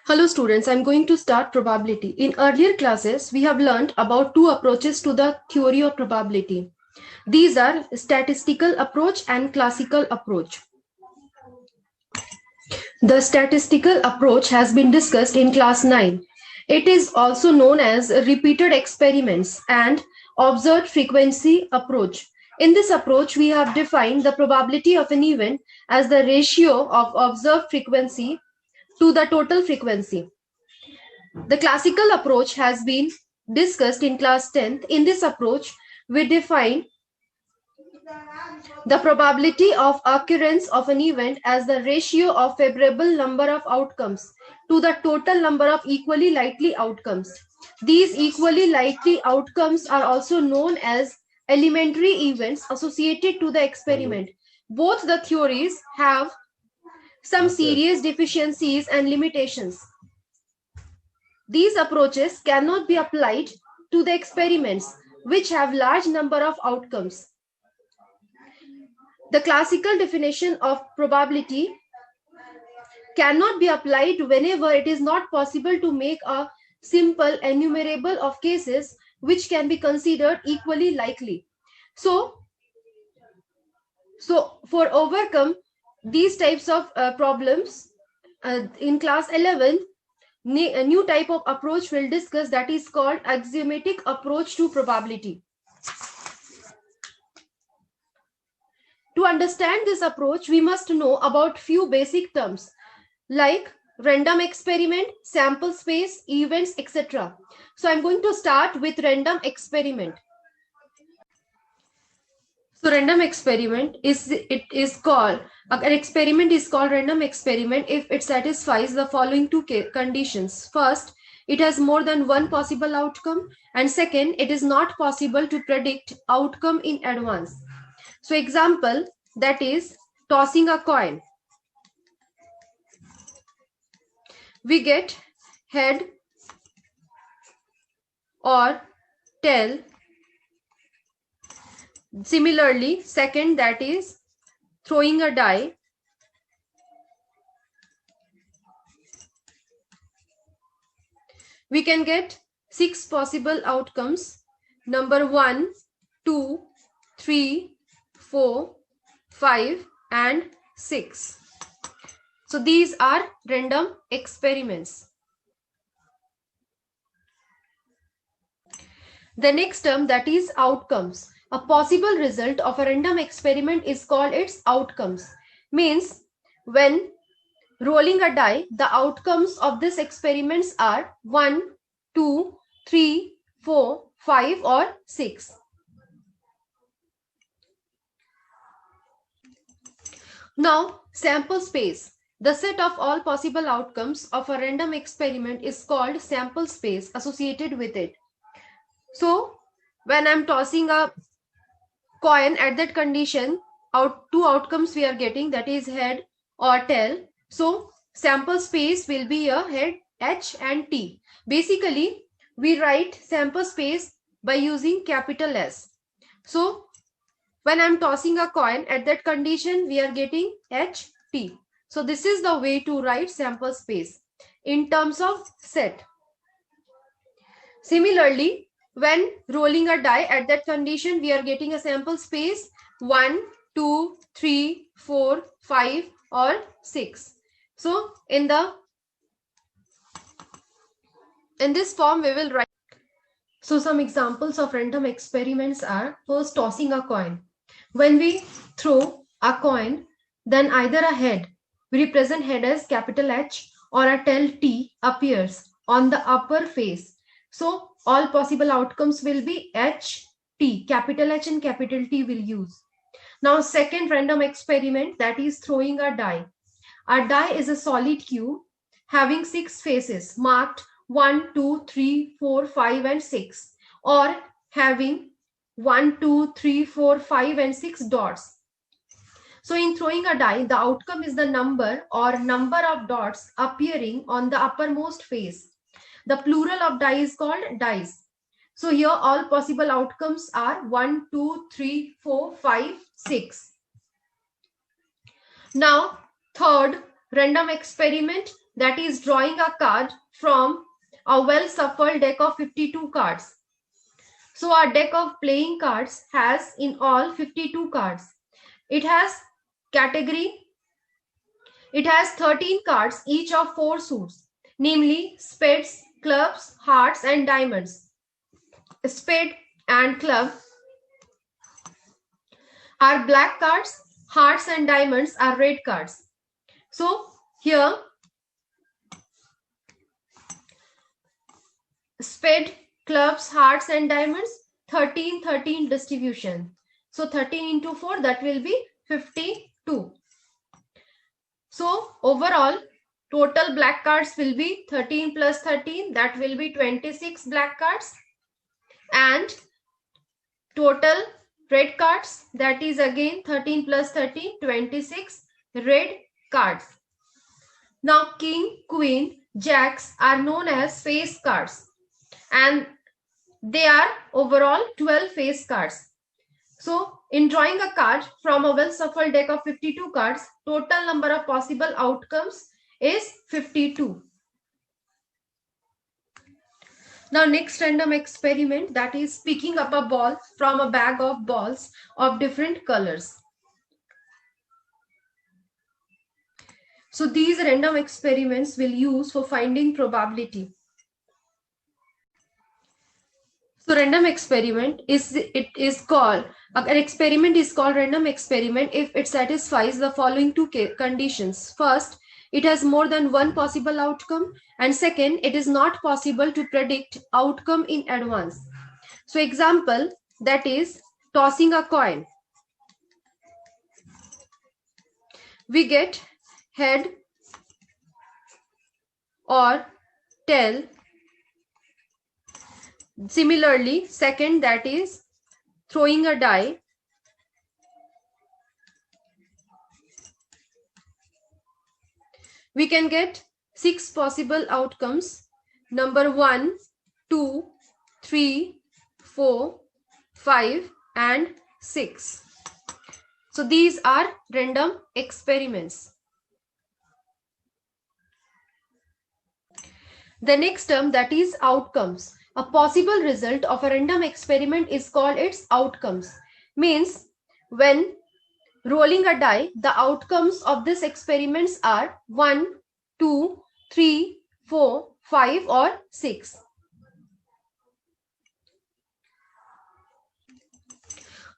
Hello students, I'm going to start probability. In earlier classes, we have learned about two approaches to the theory of probability. These are statistical approach and classical approach. The statistical approach has been discussed in class 9. It is also known as repeated experiments and observed frequency approach. In this approach, we have defined the probability of an event as the ratio of observed frequency to the total frequency. The classical approach has been discussed in class 10th. In this approach, we define the probability of occurrence of an event as the ratio of favorable number of outcomes to the total number of equally likely outcomes. These equally likely outcomes are also known as elementary events associated to the experiment. Both the theories have some serious deficiencies and limitations. These approaches cannot be applied to the experiments which have large number of outcomes. The classical definition of probability cannot be applied whenever it is not possible to make a simple enumerable of cases which can be considered equally likely. So for overcome these types of problems, in class 11, a new type of approach we'll discuss, that is called axiomatic approach to probability. To understand this approach, we must know about few basic terms like random experiment, sample space, events, etc. So I'm going to start with random experiment. So random experiment an experiment is called random experiment if it satisfies the following two conditions. First, it has more than one possible outcome, and second, it is not possible to predict outcome in advance. So example, that is tossing a coin. We get head or tail. Similarly, second, that is throwing a die. We can get 6 possible outcomes. Number 1, 2, 3, 4, 5, and 6. So these are random experiments. The next term, that is outcomes. A possible result of a random experiment is called its outcomes. Means when rolling a die, the outcomes of this experiments are 1, 2, 3, 4, 5 or 6. Now, sample space. The set of all possible outcomes of a random experiment is called sample space associated with it. So, when I'm tossing a coin, at that condition, two outcomes we are getting, that is head or tail. So, sample space will be a head, H and T. Basically, we write sample space by using capital S. So, when I'm tossing a coin, at that condition, we are getting H, T. So, this is the way to write sample space in terms of set. Similarly, when rolling a die, at that condition, we are getting a sample space 1, 2, 3, 4, 5 or 6. So, in this form, we will write. So, some examples of random experiments are, first, tossing a coin. When we throw a coin, then either a head, we represent head as capital H, or a tail T appears on the upper face. So, all possible outcomes will be H, T, capital H and capital T will use. Now, second random experiment, that is throwing a die. A die is a solid cube having 6 faces marked 1, 2, 3, 4, 5 and 6, or having 1, 2, 3, 4, 5 and 6 dots. So in throwing a die, the outcome is the number or number of dots appearing on the uppermost face. The plural of die is called dice. So here all possible outcomes are 1, 2, 3, 4, 5, 6. Now, third random experiment, that is drawing a card from a well-shuffled deck of 52 cards. So our deck of playing cards has in all 52 cards. It has category. It has 13 cards, each of 4 suits, namely spades, clubs, hearts, and diamonds. Spade and club are black cards, hearts and diamonds are red cards. So here, spade, clubs, hearts, and diamonds, 13 distribution. So 13 into 4, that will be 52. So overall, total black cards will be 13 plus 13, that will be 26 black cards. And total red cards, that is again 13 plus 13, 26 red cards. Now king, queen, jacks are known as face cards, and they are overall 12 face cards. So in drawing a card from a well-shuffled deck of 52 cards, total number of possible outcomes is 52. Now next random experiment, that is picking up a ball from a bag of balls of different colors. So these random experiments will use for finding probability. So random experiment is called an experiment is called random experiment if it satisfies the following two conditions. First, it has more than one possible outcome, and second, it is not possible to predict outcome in advance. So example, that is tossing a coin. We get head or tail. Similarly, second, that is throwing a die. We can get 6 possible outcomes. Number 1, 2, 3, 4, 5, and 6. So these are random experiments. The next term, that is outcomes. A possible result of a random experiment is called its outcomes. Means when rolling a die, the outcomes of this experiments are 1, 2, 3, 4, 5 or 6.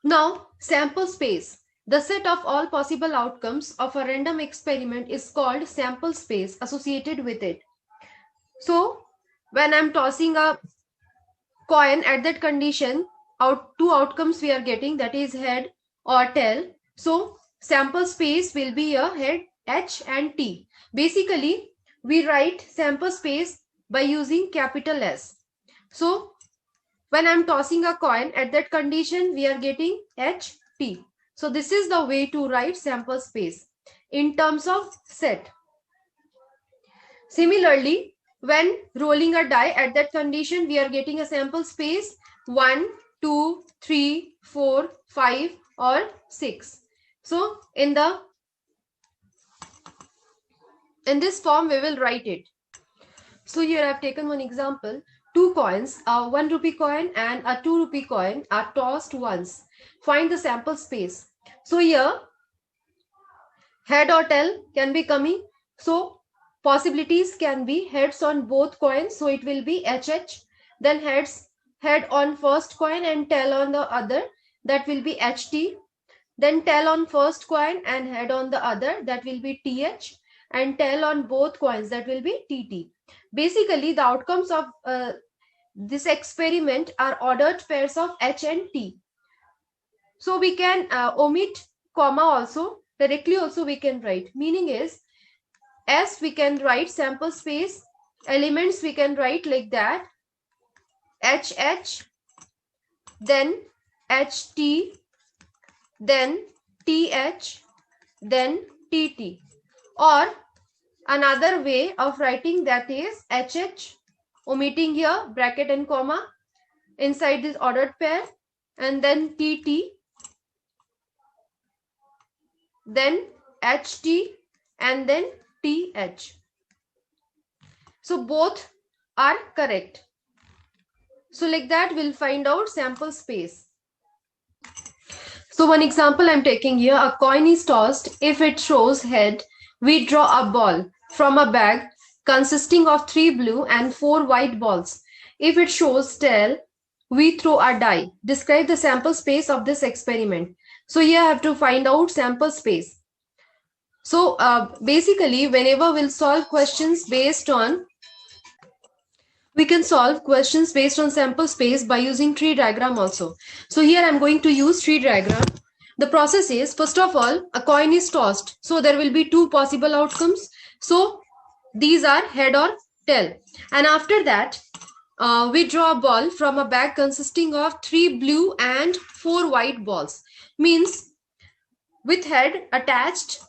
Now sample space. The set of all possible outcomes of a random experiment is called sample space associated with it. So when I'm tossing a coin, at that condition, two outcomes we are getting, that is head or tail. So sample space will be a head, H and T. Basically, we write sample space by using capital S. So when I'm tossing a coin, at that condition, we are getting H, T. So this is the way to write sample space in terms of set. Similarly, when rolling a die, at that condition, we are getting a sample space 1, 2, 3, 4, 5 or 6. So in this form, we will write it. So here I have taken one example. Two coins, a 1 rupee coin and a 2 rupee coin are tossed once. Find the sample space. So here, head or tail can be coming. So possibilities can be heads on both coins, so it will be HH. Then head on first coin and tail on the other, that will be HT. Then tail on first coin and head on the other, that will be TH. And tail on both coins, that will be TT. Basically, the outcomes of this experiment are ordered pairs of H and T. So we can omit comma also, directly also we can write. Meaning is, S we can write sample space, elements we can write like that, HH, then HT, then TH, then TT. Or another way of writing, that is HH, omitting here bracket and comma inside this ordered pair, and then TT, then HT, and then TH. So both are correct. So like that, we'll find out sample space. So one example I'm taking here, a coin is tossed. If it shows head, we draw a ball from a bag consisting of 3 blue and 4 white balls. If it shows tail, we throw a die. Describe the sample space of this experiment. So here I have to find out sample space. So basically, whenever we'll solve questions based on, we can solve questions based on sample space by using tree diagram also. So here I'm going to use tree diagram. The process is, first of all, a coin is tossed. So there will be two possible outcomes. So these are head or tail. And after that, we draw a ball from a bag consisting of 3 blue and 4 white balls. Means with head attached,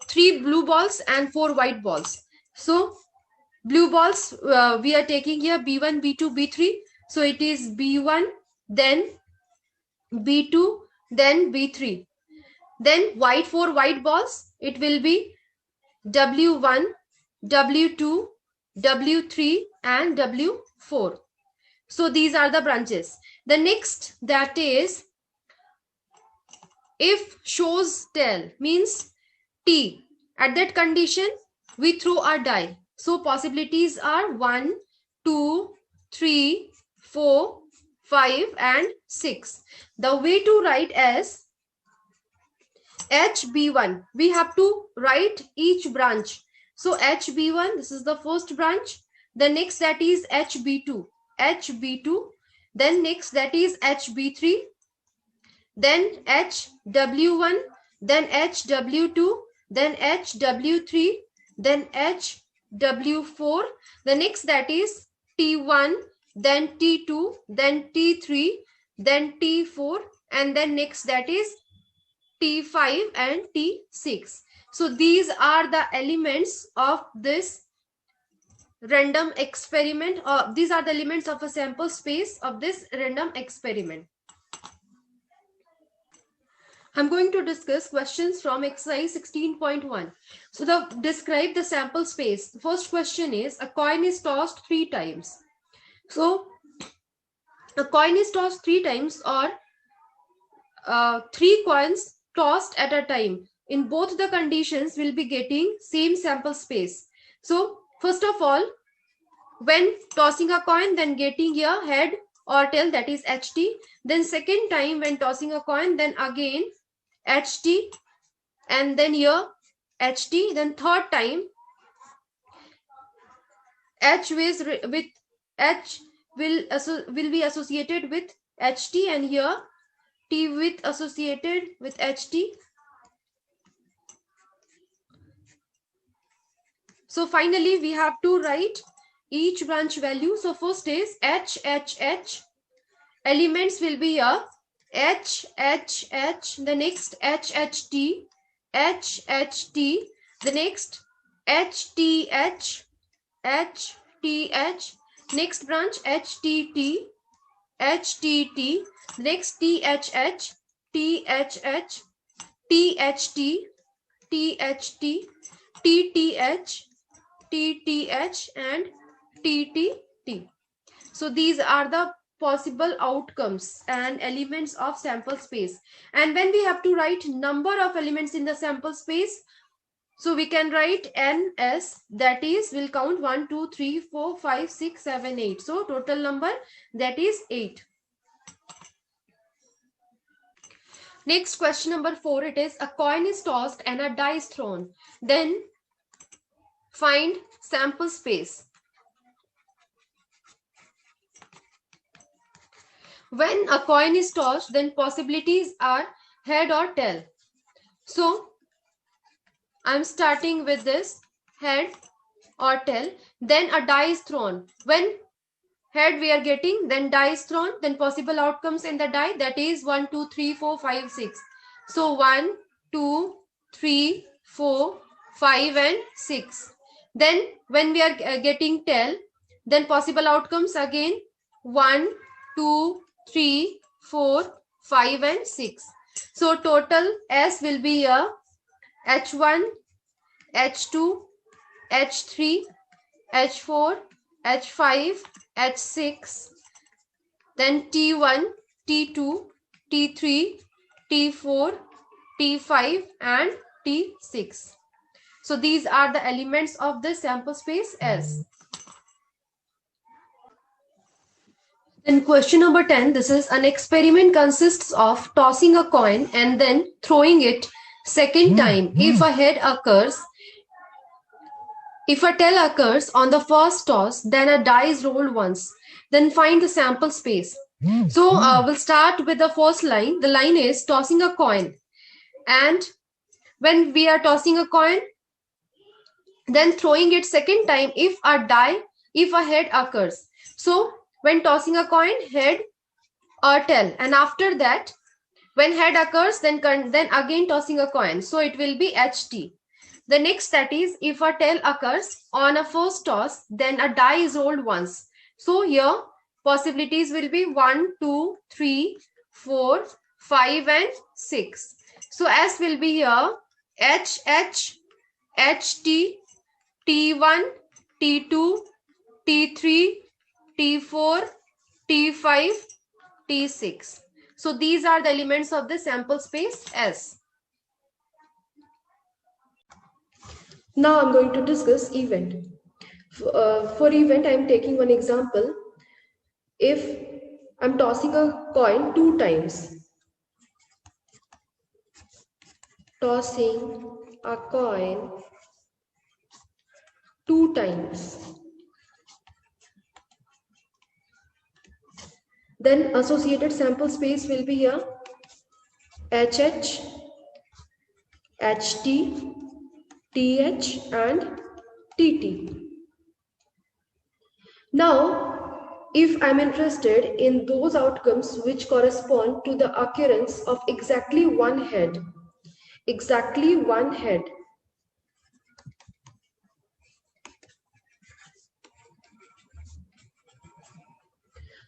3 blue balls and 4 white balls. So blue balls we are taking here B1, B2, B3. So it is B1, then B2, then B3. Then white 4 white balls, it will be W1, W2, W3 and W4. So these are the branches. The next, that is, if shows tail, means T. At that condition, we throw a die. So possibilities are 1, 2, 3, 4, 5 and 6. The way to write as HB1. We have to write each branch. So HB1, this is the first branch. The next, that is HB2. HB2. Then next, that is HB3. Then HW1. Then HW2. Then HW3. Then HW4. The next, that is T1. Then T2. Then T3. Then T4. And then next, that is T5 and T6. So these are the elements of this random experiment. These are the elements of a sample space of this random experiment. I'm going to discuss questions from exercise 16.1. So describe the sample space. The first question is, a coin is tossed 3 times. So a coin is tossed 3 times, or 3 coins tossed at a time. In both the conditions, we'll be getting same sample space. So first of all, when tossing a coin, then getting here head or tail, that is HT. Then second time when tossing a coin, then again HT, and then here HT. Then third time H with H will be associated with HT, and here T with associated with HT. So finally we have to write each branch value. So first is H. Elements will be here H. The next HHT. The next HTH. Next branch HTT. Next THH. THT. TTH and TTT. So these are the possible outcomes and elements of sample space. And when we have to write number of elements in the sample space, so we can write NS, that is, we'll count 1, 2, 3, 4, 5, 6, 7, 8. So total number, that is 8. Next, question number 4, it is, a coin is tossed and a die is thrown. Then find sample space. When a coin is tossed, then possibilities are head or tail. So I'm starting with this head or tail. Then a die is thrown. When head we are getting, then die is thrown. Then possible outcomes in the die, that is 1, 2, 3, 4, 5, 6. So 1, 2, 3, 4, 5 and 6. Then when we are getting tail, then possible outcomes again 1, 2, 3, 4, 5 and 6. So total S will be here H1, H2, H3, H4, H5, H6, then T1, T2, T3, T4, T5 and T6. So these are the elements of the sample space S. Then question number 10, this is an experiment consists of tossing a coin and then throwing it second time. If a head occurs, if a tail occurs on the first toss, then a die is rolled once. Then find the sample space. So we'll start with the first line. The line is tossing a coin. And when we are tossing a coin, then throwing it second time if a head occurs. So when tossing a coin, head or tail. And after that, when head occurs, then again tossing a coin. So it will be HT. The next, that is, if a tail occurs on a first toss, then a die is rolled once. So here possibilities will be 1, 2, 3, 4, 5 and 6. So S will be here H, HT, T1, T2, T3, T4, T5, T6. So these are the elements of the sample space S. Now I'm going to discuss event. For event, I'm taking one example. If I'm tossing a coin 2 times, tossing a coin 2 times, then associated sample space will be here HH, HT, TH and TT. Now, if I'm interested in those outcomes which correspond to the occurrence of exactly one head,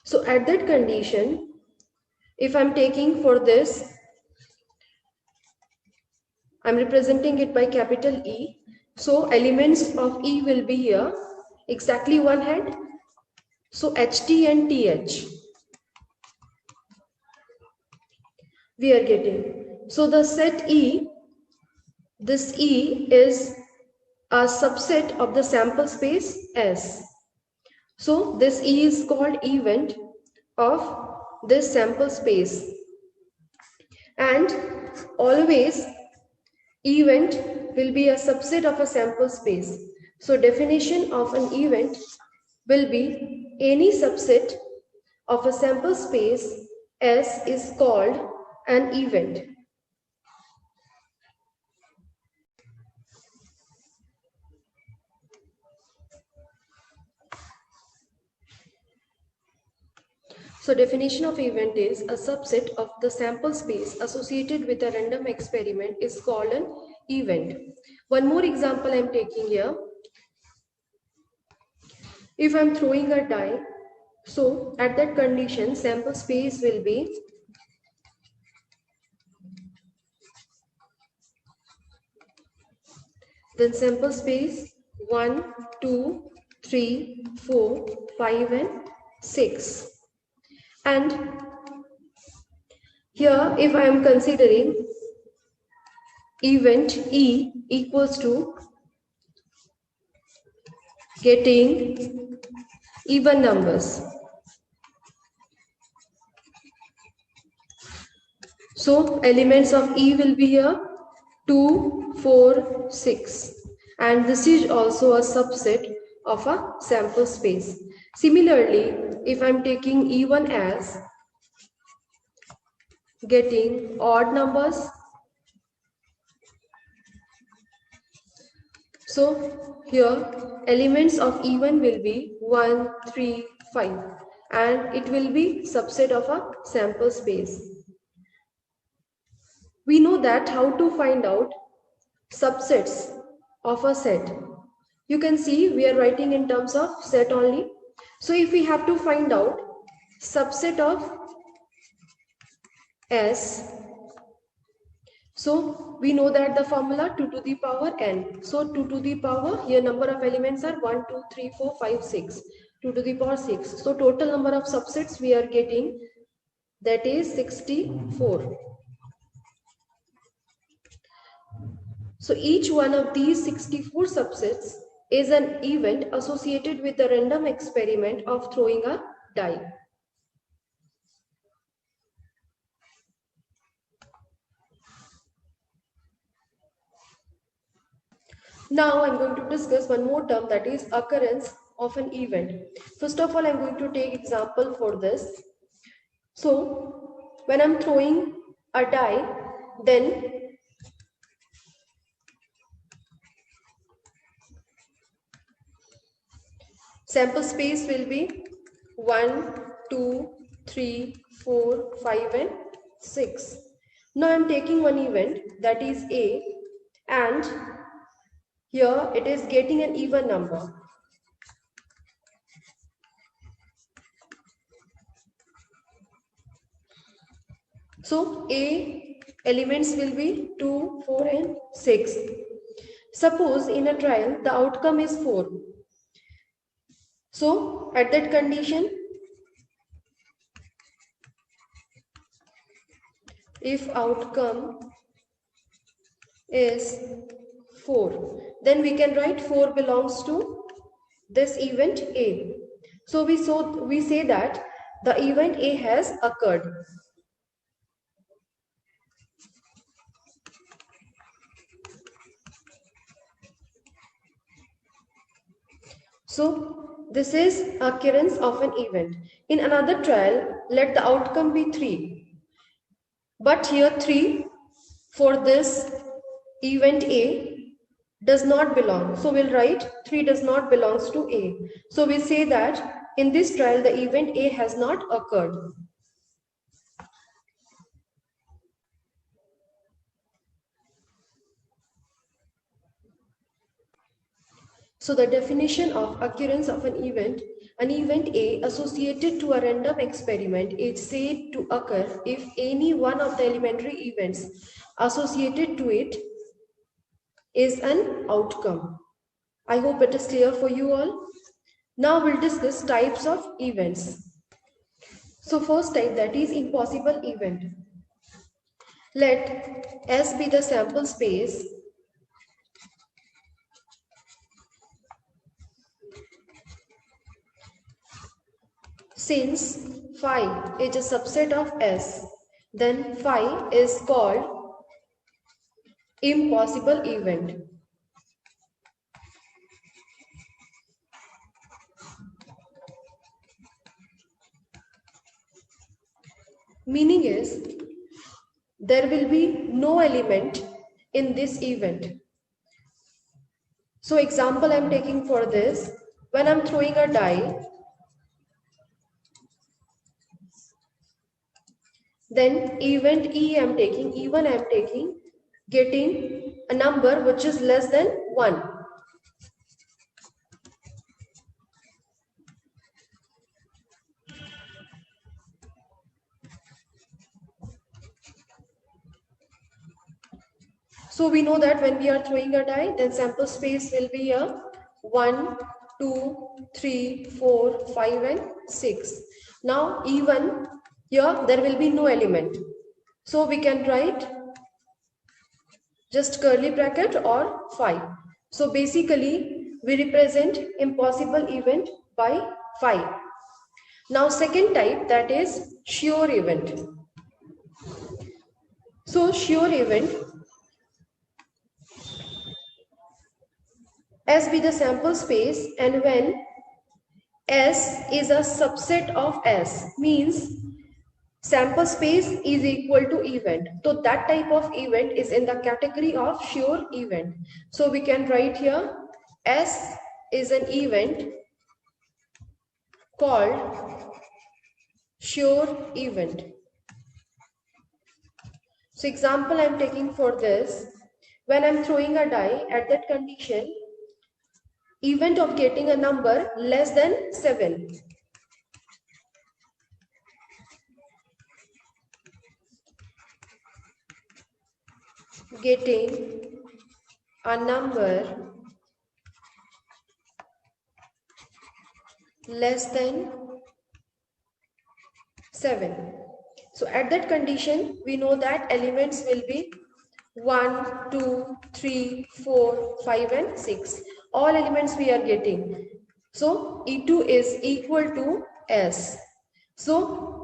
so at that condition, if I'm taking for this, I'm representing it by capital E. So elements of E will be here, exactly one head. So HT and TH we are getting. So the set E, this E is a subset of the sample space S. So this E is called event of this sample space. And always event will be a subset of a sample space. So definition of an event will be any subset of a sample space S is called an event. So definition of event is a subset of the sample space associated with a random experiment is called an event. One more example I am taking here. If I am throwing a die, so at that condition sample space will be then sample space 1, 2, 3, 4, 5 and 6. And here if I am considering event E equals to getting even numbers. So elements of E will be here 2, 4, 6. And this is also a subset of a sample space. Similarly, if I'm taking E1 as getting odd numbers, so here elements of E1 will be 1, 3, 5 and it will be subset of a sample space. We know that how to find out subsets of a set. You can see we are writing in terms of set only. So if we have to find out subset of S, So we know that the formula 2 to the power n. So 2 to the power, here number of elements are 1, 2, 3, 4, 5, 6. 2 to the power 6. So total number of subsets we are getting, that is 64. So each one of these 64 subsets is an event associated with the random experiment of throwing a die. Now I'm going to discuss one more term, that is occurrence of an event. First of all, I'm going to take example for this. So when I'm throwing a die, then sample space will be 1, 2, 3, 4, 5 and 6. Now I'm taking one event, that is A, and here it is getting an even number. So A elements will be 2, 4 and 6. Suppose in a trial the outcome is 4. So at that condition, if outcome is 4, then we can write 4 belongs to this event A. So we say that the event A has occurred. So this is occurrence of an event. In another trial, let the outcome be 3. But here 3 for this event A does not belong. So we'll write 3 does not belongs to A. So we say that in this trial the event A has not occurred. So the definition of occurrence of an event A associated to a random experiment is said to occur if any one of the elementary events associated to it is an outcome. I hope it is clear for you all. Now we'll discuss types of events. So first type, that is impossible event. Let S be the sample space since phi is a subset of S, then phi is called impossible event. Meaning is there will be no element in this event. So example I'm taking for this, when I'm throwing a die, then event E I'm taking, E1 I'm taking, getting a number which is less than 1. So we know that when we are throwing a die, then sample space will be a 1, 2, 3, 4, 5 and 6. Now even here there will be no element. So we can write just curly bracket or phi. So basically we represent impossible event by phi. Now second type, that is sure event. So sure event, S be the sample space, and when S is a subset of S, means sample space is equal to event. So that type of event is in the category of sure event. So we can write here S is an event called sure event. So example I'm taking for this, when I'm throwing a die, at that condition, event of getting a number less than 7. getting a number less than 7. So at that condition, we know that elements will be 1, 2, 3, 4, 5 and 6. All elements we are getting. So E2 is equal to S. So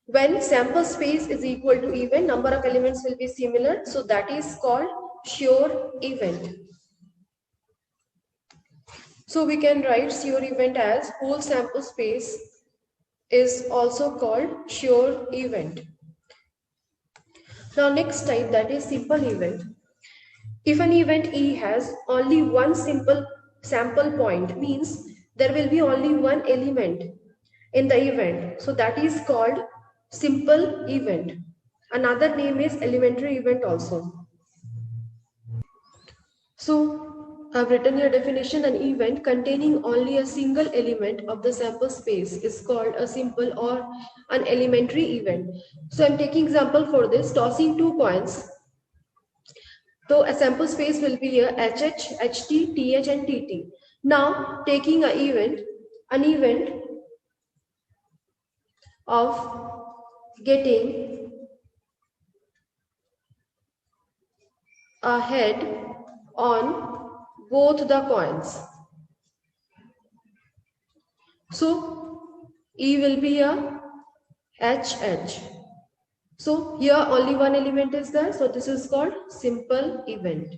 when sample space is equal to even, number of elements will be similar. So that is called sure event. So we can write sure event as whole sample space is also called sure event. Now next type, that is simple event. If an event E has only one simple sample point, means there will be only one element in the event. So that is called simple event. Another name is elementary event also. So I've written your definition. An event containing only a single element of the sample space is called a simple or an elementary event. So I'm taking example for this, tossing two coins. So a sample space will be here HH, HT, TH and TT. Now taking an event of getting a head on both the coins. So E will be a HH. So here only one element is there. So this is called simple event.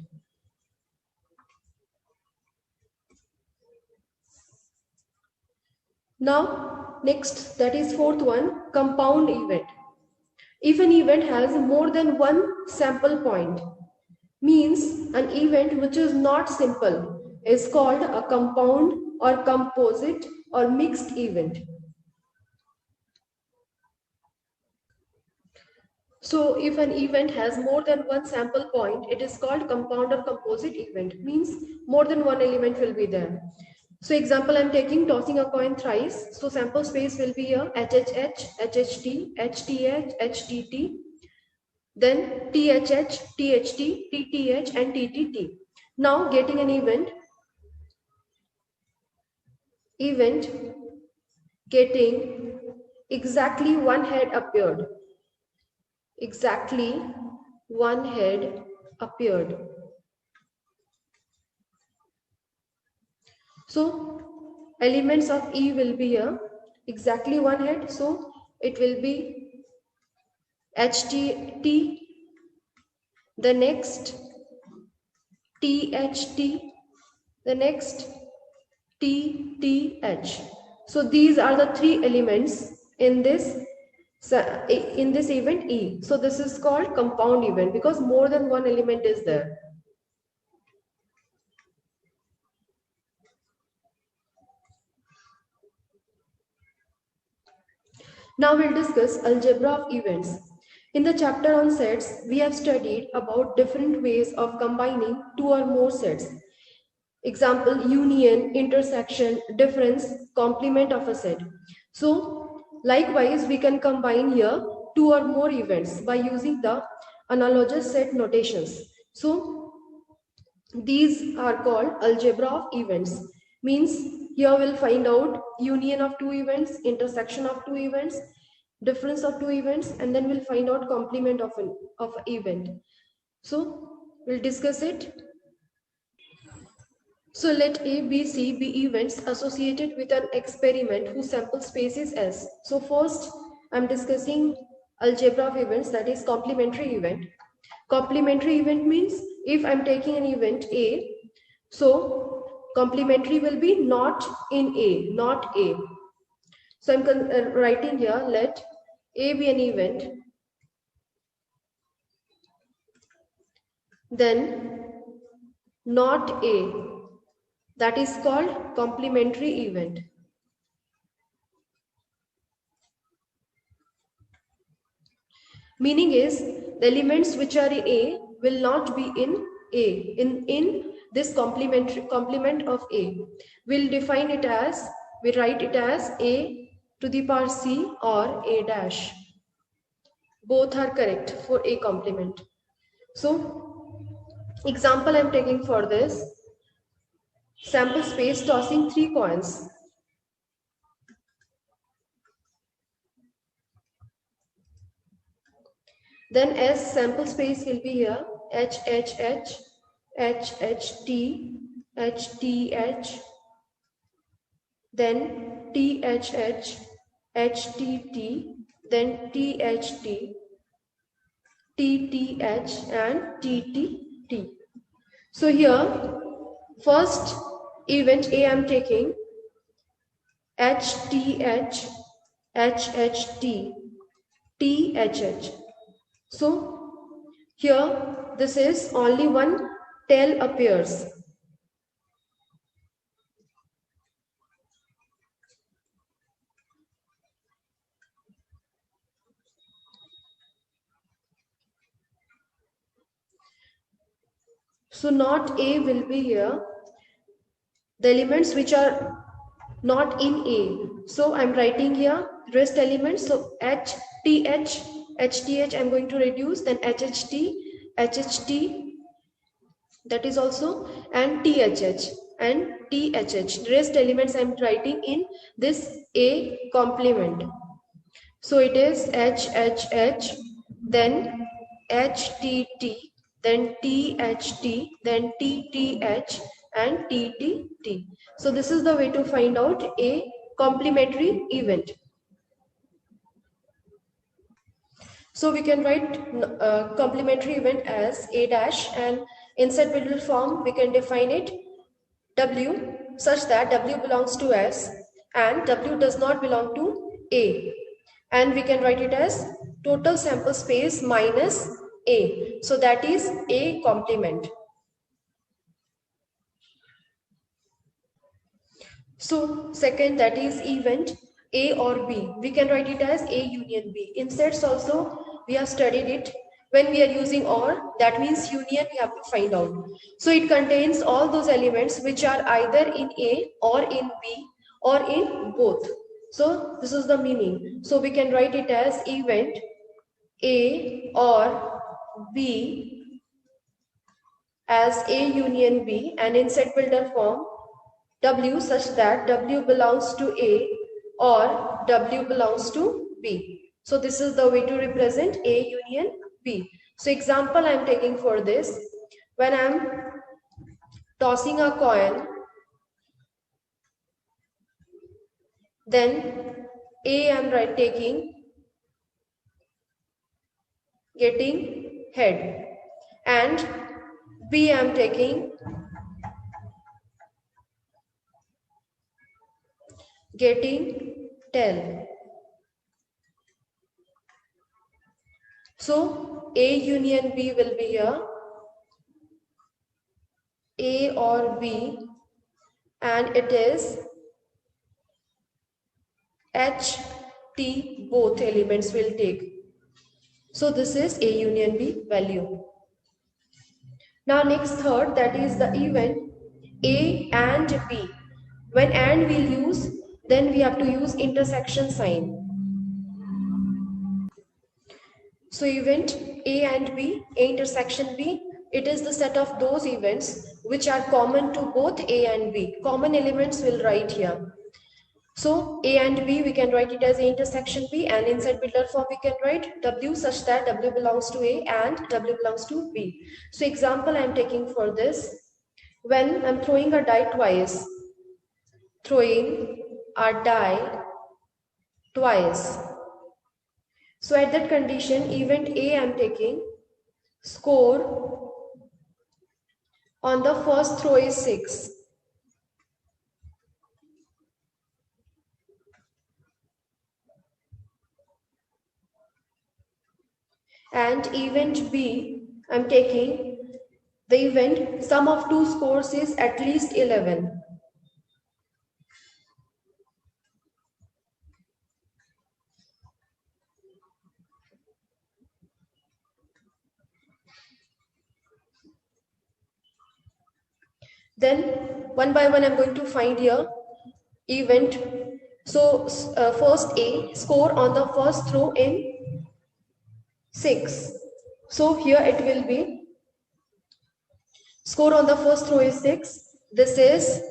Now next, that is fourth one, compound event. If an event has more than one sample point, means an event which is not simple is called a compound or composite or mixed event. So if an event has more than one sample point, it is called compound or composite event, means more than one element will be there. So example, I'm taking tossing a coin thrice. So sample space will be here HHH, HHT, HTH, HTT, then THH, THT, TTH and TTT. Now getting an event getting exactly one head appeared. Exactly one head appeared. So elements of E will be here exactly one head. So it will be HTT, the next THT, the next TTH. So these are the three elements in this event E. So this is called compound event because more than one element is there. Now we'll discuss algebra of events. In the chapter on sets, we have studied about different ways of combining two or more sets. Example, union, intersection, difference, complement of a set. So likewise, we can combine here two or more events by using the analogous set notations. So these are called algebra of events. Means here we'll find out union of two events, intersection of two events, difference of two events, and then we'll find out complement of an event. So we'll discuss it. So let A, B, C be events associated with an experiment whose sample space is S. So first I'm discussing algebra of events, that is complementary event. Complementary event means if I'm taking an event A, so complementary will be not in A, not A. So I'm writing here, let A be an event, then not A, that is called complementary event. Meaning is the elements which are in A will not be in A, in this complement of A. We'll define it as, we write it as A to the power C or A dash. Both are correct for A complement. So example I'm taking for this, sample space tossing 3 coins. Then S sample space will be here, H, H, H, H, H, T, H, T, H, then T, H, H, H, T, T, then T, H, T, T, T, H, and T, T, T. So here, first event A I'm taking, H, T, H, H, H, T, T, H, H. So here, this is only one tail appears. So not A will be here. The elements which are not in A. So I'm writing here rest elements. So H, T, H, H, T, H I'm going to reduce. Then H, H, T, H, H, T, that is also, and T, H, H and T, H, H. Rest elements I'm writing in this A complement. So it is H, H, H, then H, T, T, then T, H, T, then T, T, H, and T, T, T. So this is the way to find out a complementary event. So we can write complementary event as A dash, and in set builder form we can define it W such that W belongs to S and W does not belong to A. And we can write it as total sample space minus A. So that is A complement. So second, that is event A or B. We can write it as A union B. In sets also we have studied it. When we are using OR, that means union we have to find out. So it contains all those elements which are either in A or in B or in both. So this is the meaning. So we can write it as event A or B as A union B, and in set builder form W such that W belongs to A or W belongs to B. So this is the way to represent A union B. So example I am taking for this, when I am tossing a coin, then A I am taking, getting head, and B I am taking, getting tail. So A union B will be here, A or B, and it is H, T, both elements will take. So this is A union B value. Now next third, that is the event A and B. When and we'll use, then we have to use intersection sign. So event A and B, A intersection B, it is the set of those events which are common to both A and B. Common elements will write here. So A and B, we can write it as A intersection B, and in set builder form we can write W such that W belongs to A and W belongs to B. So example I am taking for this, when I am throwing a die twice, throwing a die twice. So at that condition, event A I am taking, score on the first throw is 6. And event B, I am taking the event sum of two scores is at least 11. Then one by one I'm going to find here event. So first A, score on the first throw in 6. So here it will be Score on the first row is 6. This is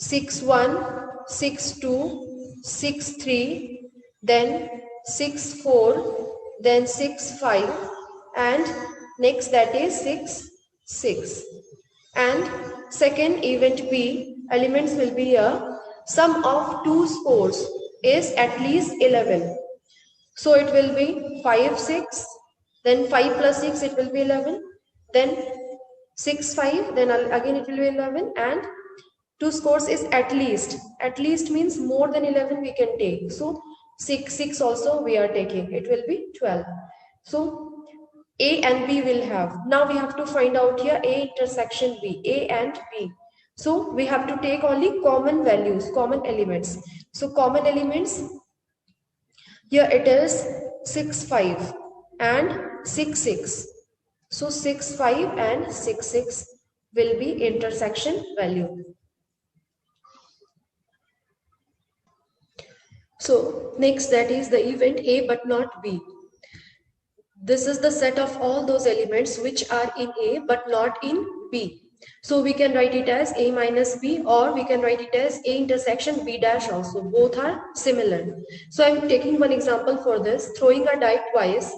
6-1, 6-2, 6-3, then 6-4, then 6-5, and next that is 6-6. And second event B, elements will be here. Sum of two scores is at least 11. So it will be 5, 6, then 5 plus 6 it will be 11, then 6, 5, then again it will be 11, and two scores is at least. At least means more than 11 we can take. So 6 also we are taking. It will be 12. So A and B will have. Now we have to find out here A intersection B. A and B. So we have to take only common values, common elements. So common elements, here it is 6, 5 and 6, 6. So 6, 5 and 6, 6 will be intersection value. So next, that is the event A but not B. This is the set of all those elements which are in A but not in B. So we can write it as A minus B, or we can write it as A intersection B dash also. Both are similar. So I'm taking one example for this, throwing a die twice.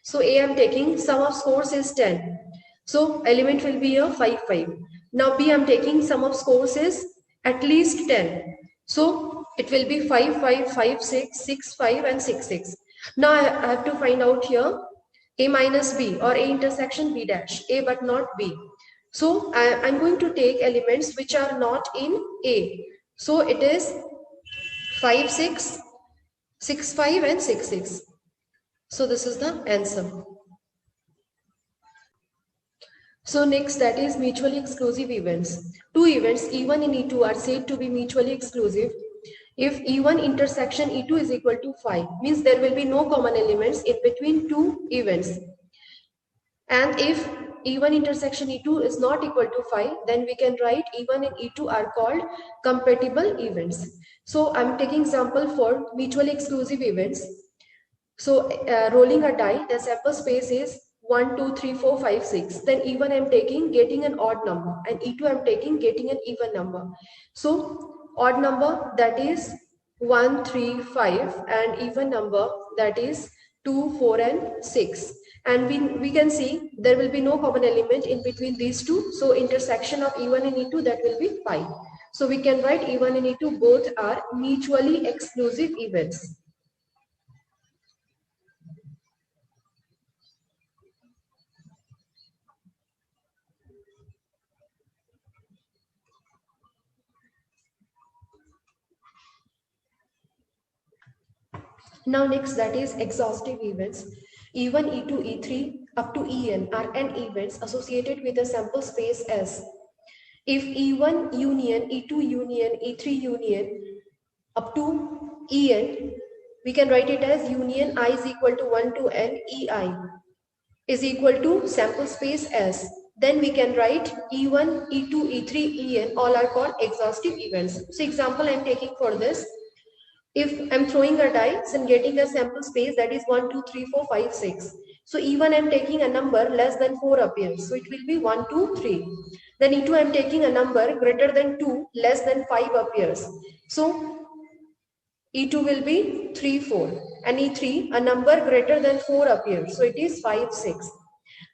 So A I'm taking, sum of scores is 10. So element will be a 5, 5. Now B I'm taking, sum of scores is at least 10. So it will be 5, 5, 5, 6, 6, 5 and 6, 6. Now I have to find out here A minus B, or A intersection B dash, A but not B. So I'm going to take elements which are not in A. So it is 5, 6, 6, 5 and 6, 6. So this is the answer. So next, that is mutually exclusive events. Two events E1 and E2 are said to be mutually exclusive if E1 intersection E2 is equal to 5, means there will be no common elements in between two events. And if E1 intersection E2 is not equal to 5, then we can write E1 and E2 are called compatible events. So I'm taking example for mutually exclusive events. So rolling a die, the sample space is 1, 2, 3, 4, 5, 6. Then E1 I'm taking getting an odd number, and E2 I'm taking getting an even number. So odd number, that is 1, 3, 5, and even number, that is 2, 4 and 6. And we can see there will be no common element in between these two. So intersection of E1 and E2, that will be 5. So we can write E1 and E2 both are mutually exclusive events. Now next, that is exhaustive events. E1, E2, E3 up to En are n events associated with a sample space S. If E1 union, E2 union, E3 union up to En, we can write it as union I is equal to 1 to n Ei is equal to sample space S. Then we can write E1, E2, E3, En, all are called exhaustive events. So example I'm taking for this. If I'm throwing a dice and getting a sample space that is 1, 2, 3, 4, 5, 6. So E1 I'm taking a number less than 4 appears. So it will be 1, 2, 3. Then E2 I'm taking a number greater than 2, less than 5 appears. So E2 will be 3, 4. And E3, a number greater than 4 appears. So it is 5, 6.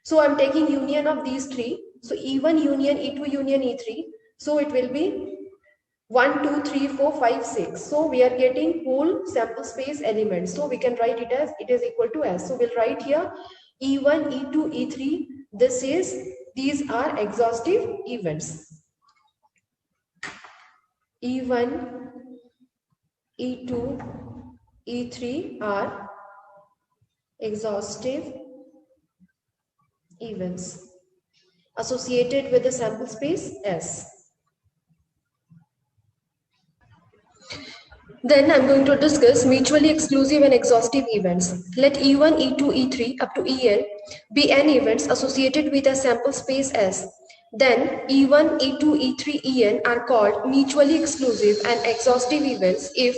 So I'm taking union of these three. So E1 union, E2 union, E3. So it will be 1, 2, 3, 4, 5, 6. So we are getting whole sample space elements. So we can write it as it is equal to S. So we'll write here E1, E2, E3. These are exhaustive events. E1, E2, E3 are exhaustive events associated with the sample space S. Then I'm going to discuss mutually exclusive and exhaustive events. Let E1, E2, E3 up to En be n events associated with a sample space S. Then E1, E2, E3, En are called mutually exclusive and exhaustive events if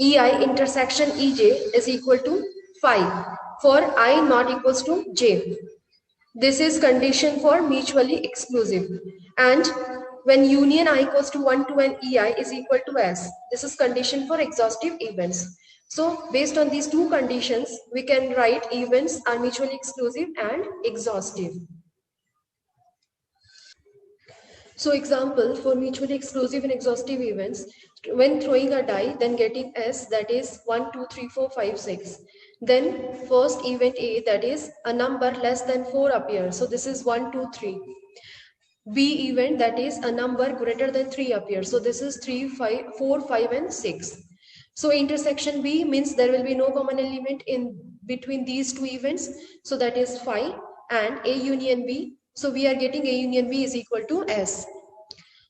Ei intersection Ej is equal to 5 for I not equals to j. This is condition for mutually exclusive. And when union I equals to 1, 2 and EI is equal to S, this is condition for exhaustive events. So based on these two conditions, we can write events are mutually exclusive and exhaustive. So example for mutually exclusive and exhaustive events, when throwing a die, then getting S, that is 1, 2, 3, 4, 5, 6. Then first event A, that is a number less than 4 appears. So this is 1, 2, 3. B event, that is a number greater than 3 appears. So this is 3, 5, 4, 5 and 6. So intersection B means there will be no common element in between these two events. So that is 5 and A union B. So we are getting A union B is equal to S.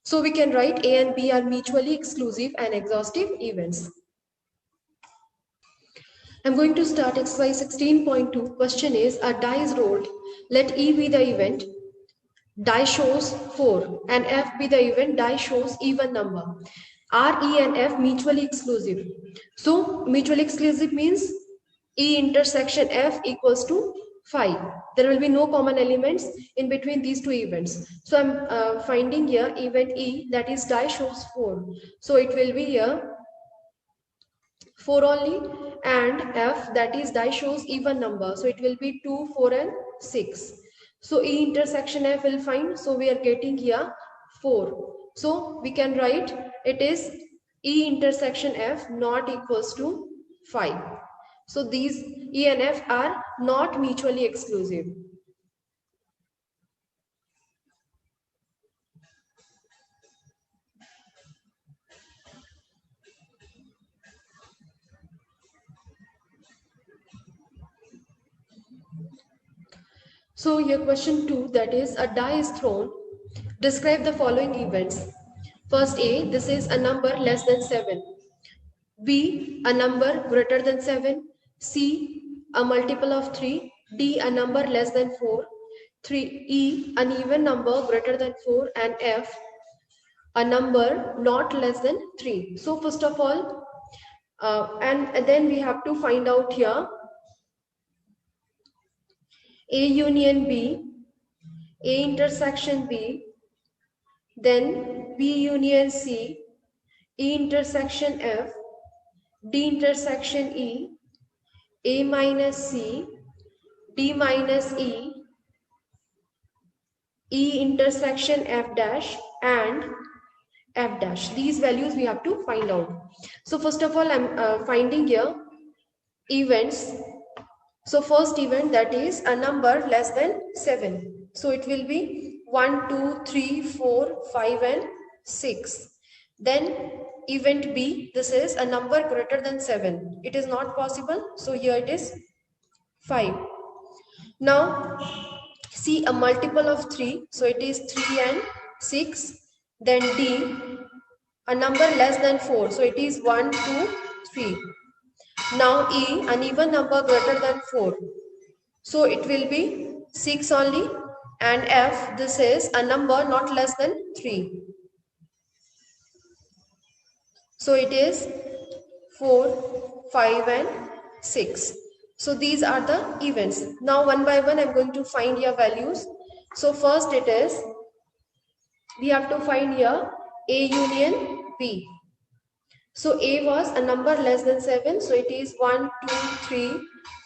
So we can write A and B are mutually exclusive and exhaustive events. I'm going to start exercise 16.2. Question is, a die is rolled. Let E be the event. Die shows 4 and F be the event. Die shows even number. Are E and F mutually exclusive? So mutually exclusive means E intersection F equals to 5. There will be no common elements in between these two events. So I'm finding here event E, that is die shows 4. So it will be here 4 only, and F, that is die shows even number. So it will be 2, 4 and 6. So E intersection F will find. So we are getting here 4. So we can write it is E intersection F not equals to 5. So these E and F are not mutually exclusive. So your question 2, that is a die is thrown. Describe the following events. First A, this is a number less than 7. B, a number greater than 7. C, a multiple of 3. D, a number less than 4. 3. E, an even number greater than 4. And F, a number not less than 3. So first of all, and then we have to find out here A union B, A intersection B, then B union C, E intersection F, D intersection E, A minus C, D minus E, E intersection F dash and F dash. These values we have to find out. So first of all, I'm finding here events. So first event, that is a number less than 7. So it will be 1, 2, 3, 4, 5 and 6. Then event B, this is a number greater than 7. It is not possible. So here it is 5. Now see a multiple of 3. So it is 3 and 6. Then D, a number less than 4. So it is 1, 2, 3. Now E, an even number greater than 4. So it will be 6 only. And F, this is a number not less than 3. So it is 4, 5 and 6. So these are the events. Now one by one I'm going to find your values. So first it is, we have to find here A union B. So A was a number less than 7. So it is 1, 2, 3,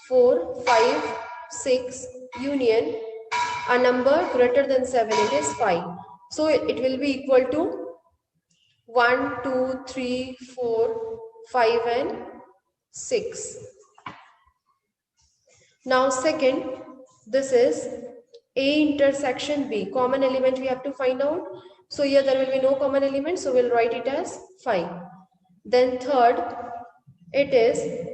4, 5, 6 union a number greater than 7. It is 5. So it will be equal to 1, 2, 3, 4, 5 and 6. Now second, this is A intersection B. Common element we have to find out. So here there will be no common element. So we'll write it as 5. Then third, it is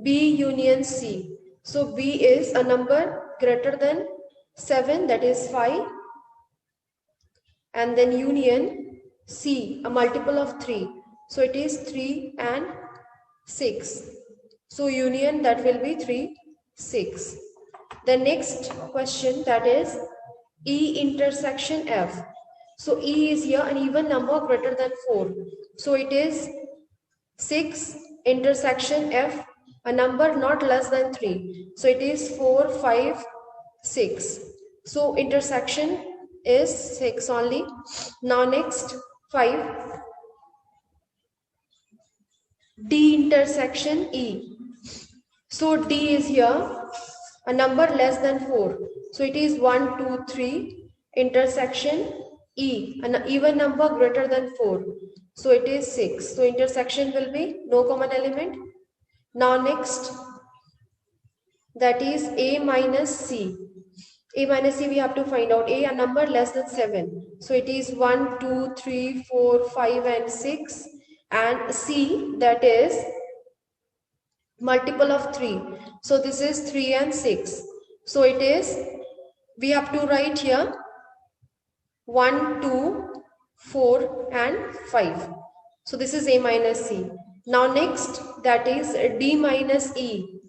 B union C. So B is a number greater than 7, that is 5. And then union C, a multiple of 3. So it is 3 and 6. So union, that will be 3, 6. The next question, that is E intersection F. So E is here an even number greater than 4. So it is 6 intersection F, a number not less than 3. So it is 4, 5, 6. So intersection is 6 only. Now next 5. D intersection E. So D is here, a number less than 4. So it is 1, 2, 3, intersection E, an even number greater than 4. So it is 6. So intersection will be no common element. Now next, that is A minus C. A minus C we have to find out. A number less than 7. So it is 1, 2, 3, 4, 5 and 6. And C, that is multiple of 3. So this is 3 and 6. So it is, we have to write here 1, 2, 4 and 5. So this is A minus C. Now next, that is D minus E.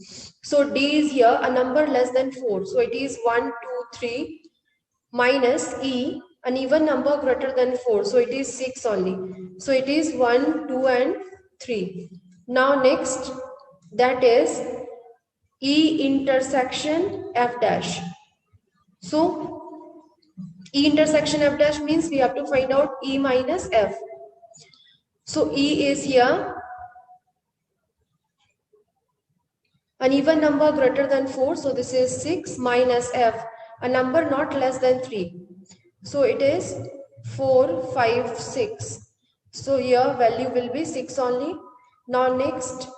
So D is here, a number less than 4. So it is 1, 2, 3 minus E, an even number greater than 4. So it is 6 only. So it is 1, 2 and 3. Now next, that is E intersection F dash. So E intersection F dash means we have to find out E minus F. So E is here, an even number greater than 4. So this is 6 minus F, a number not less than 3. So it is 4, 5, 6. So here value will be 6 only. Now next,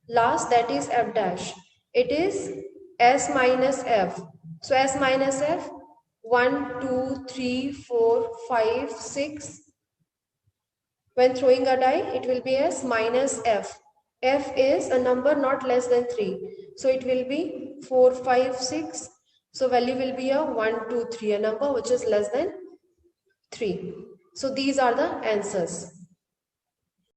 last, that is F dash. It is S minus F. So S minus F, 1, 2, 3, 4, 5, 6. When throwing a die, it will be S minus F. F is a number not less than 3. So it will be 4, 5, 6. So value will be a 1, 2, 3, a number which is less than 3. So these are the answers.